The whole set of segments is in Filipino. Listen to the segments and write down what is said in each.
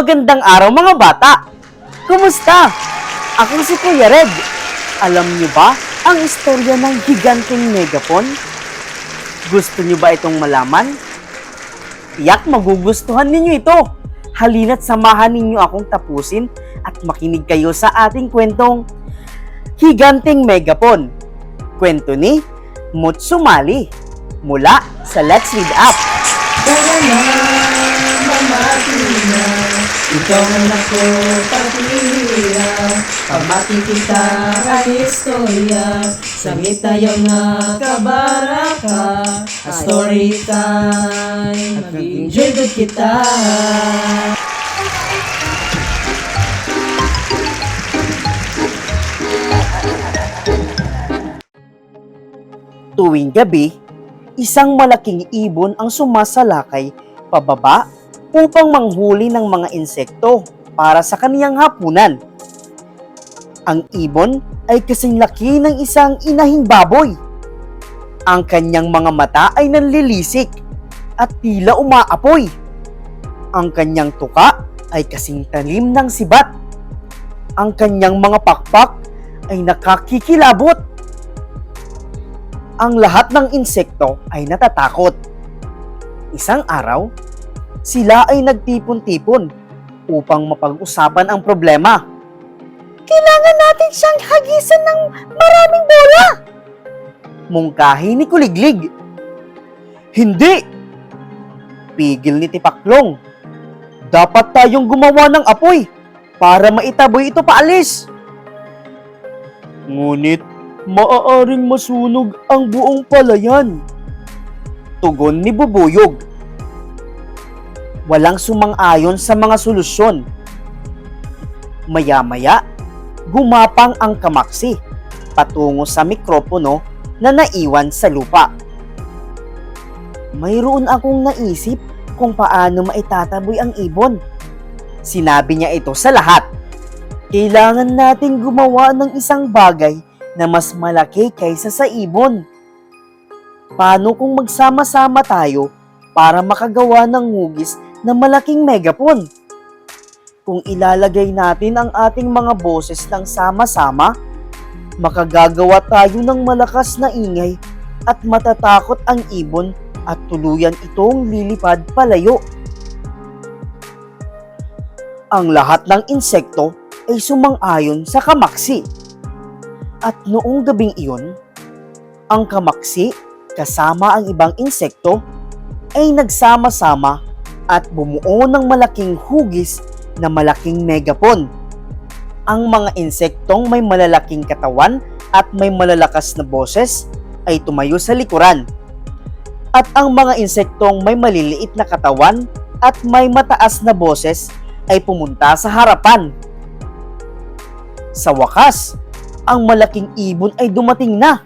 Magandang araw mga bata! Kumusta? Ako si Kuya Red. Alam niyo ba ang istorya ng higanteng megapon? Gusto niyo ba itong malaman? Tiyak magugustuhan ninyo ito. Halina't samahan ninyo akong tapusin at makinig kayo sa ating kwentong Higanteng Megapon. Kwento ni Mutsumali mula sa Let's Read Up. Tara na, mamati na, ikaw anak ko, pag-ihira, pamati kita ang istorya, sangit tayo na kabaraka, a story time, mag-enjoy good kita. Tuwing gabi, isang malaking ibon ang sumasalakay pababa upang manghuli ng mga insekto para sa kaniyang hapunan. Ang ibon ay kasing laki ng isang inahing baboy. Ang kanyang mga mata ay nanlilisik at tila umaapoy. Ang kanyang tuka ay kasing talim ng sibat. Ang kanyang mga pakpak ay nakakikilabot. Ang lahat ng insekto ay natatakot. Isang araw, sila ay nagtipon-tipon upang mapag-usapan ang problema. Kailangan natin siyang hagisan ng maraming bola! Mungkahi ni Kuliglig. Hindi! Pigil ni Tipaklong. Dapat tayong gumawa ng apoy para maitaboy ito paalis. Ngunit, maaaring masunog ang buong palayan. Tugon ni Bubuyog. Walang sumang-ayon sa mga solusyon. Maya-maya, gumapang ang kamaksi patungo sa mikropono na naiwan sa lupa. Mayroon akong naisip kung paano maitataboy ang ibon. Sinabi niya ito sa lahat. Kailangan nating gumawa ng isang bagay na mas malaki kaysa sa ibon. Paano kung magsama-sama tayo para makagawa ng hugis na malaking megapon? Kung ilalagay natin ang ating mga boses ng sama-sama, makagagawa tayo ng malakas na ingay at matatakot ang ibon at tuluyan itong lilipad palayo. Ang lahat ng insekto ay sumang-ayon sa kamaksi. At noong gabing iyon, ang kamaksi kasama ang ibang insekto ay nagsama-sama at bumuo ng malaking hugis na malaking megapon. Ang mga insektong may malalaking katawan at may malalakas na boses ay tumayo sa likuran. At ang mga insektong may maliliit na katawan at may mataas na boses ay pumunta sa harapan. Sa wakas, ang malaking ibon ay dumating na.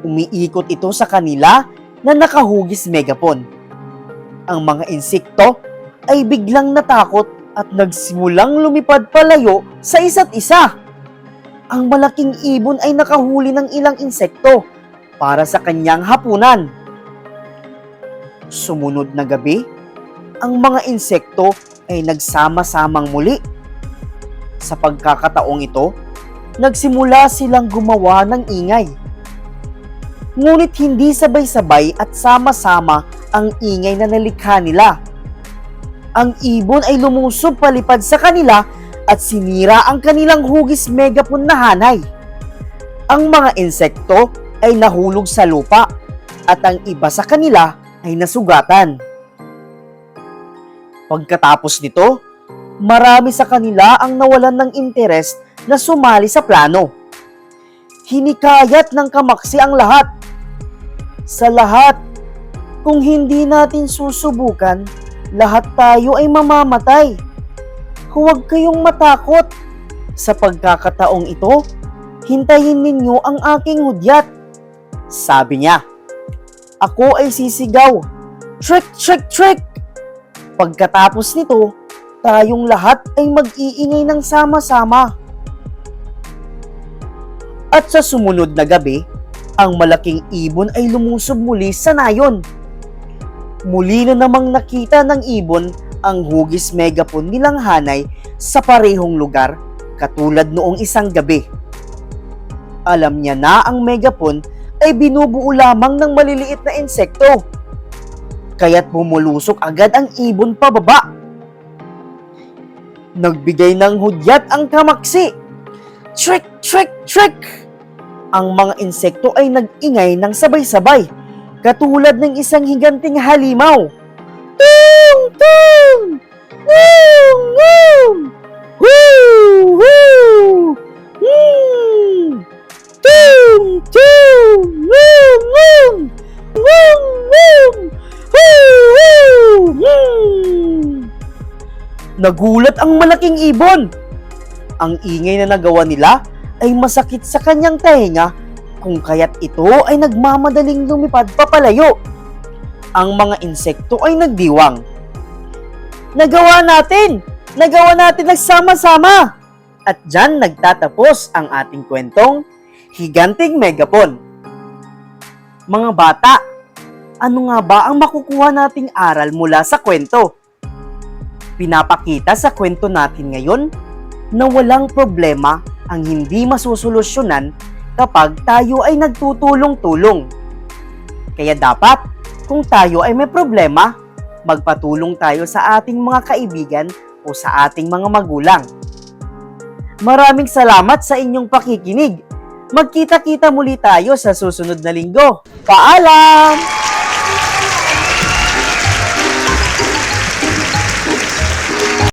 Umiikot ito sa kanila na nakahugis megapon. Ang mga insekto ay biglang natakot at nagsimulang lumipad palayo sa isa't isa. Ang malaking ibon ay nakahuli ng ilang insekto para sa kanyang hapunan. Sumunod na gabi, ang mga insekto ay nagsama-samang muli. Sa pagkakataong ito, nagsimula silang gumawa ng ingay. Ngunit hindi sabay-sabay at sama-sama ang ingay na nalikha nila. Ang ibon ay lumusob palipad sa kanila at sinira ang kanilang hugis megapon na hanay. Ang mga insekto ay nahulog sa lupa at ang iba sa kanila ay nasugatan. Pagkatapos nito, marami sa kanila ang nawalan ng interes na sumali sa plano. Hinikayat ng kamaksi ang lahat. Sa lahat, kung hindi natin susubukan, lahat tayo ay mamamatay. Huwag kayong matakot. Sa pagkakataong ito, hintayin ninyo ang aking hudyat. Sabi niya. Ako ay sisigaw. Trick, trick, trick! Pagkatapos nito, tayong lahat ay mag-iingay ng sama-sama. At sa sumunod na gabi, ang malaking ibon ay lumusob muli sa nayon. Muli na namang nakita ng ibon ang hugis megapon nilang hanay sa parehong lugar katulad noong isang gabi. Alam niya na ang megapon ay binubuo lamang ng maliliit na insekto, kaya't bumulusok agad ang ibon pababa. Nagbigay ng hudyat ang kamaksi. Trick, trick, trick! Ang mga insekto ay nag-ingay ng sabay-sabay, katulad ng isang higanting halimaw. Tung! Tung! Wung! Wung! Woo! Woo! Hmm! Tung! Tung! Wung! Wung! Wung! Wung! Woo! Woo! Hmm! Nagulat ang malaking ibon. Ang ingay na nagawa nila ay masakit sa kanyang tainga, kung kaya't ito ay nagmamadaling lumipad papalayo. Ang mga insekto ay nagdiwang. Nagawa natin! Nagawa natin nagsama-sama! At dyan nagtatapos ang ating kwentong Higanting Megapon. Mga bata, ano nga ba ang makukuha nating aral mula sa kwento? Pinapakita sa kwento natin ngayon na walang problema ang hindi masusolusyonan kapag tayo ay nagtutulong-tulong. Kaya dapat, kung tayo ay may problema, magpatulong tayo sa ating mga kaibigan o sa ating mga magulang. Maraming salamat sa inyong pakikinig. Magkita-kita muli tayo sa susunod na linggo. Paalam!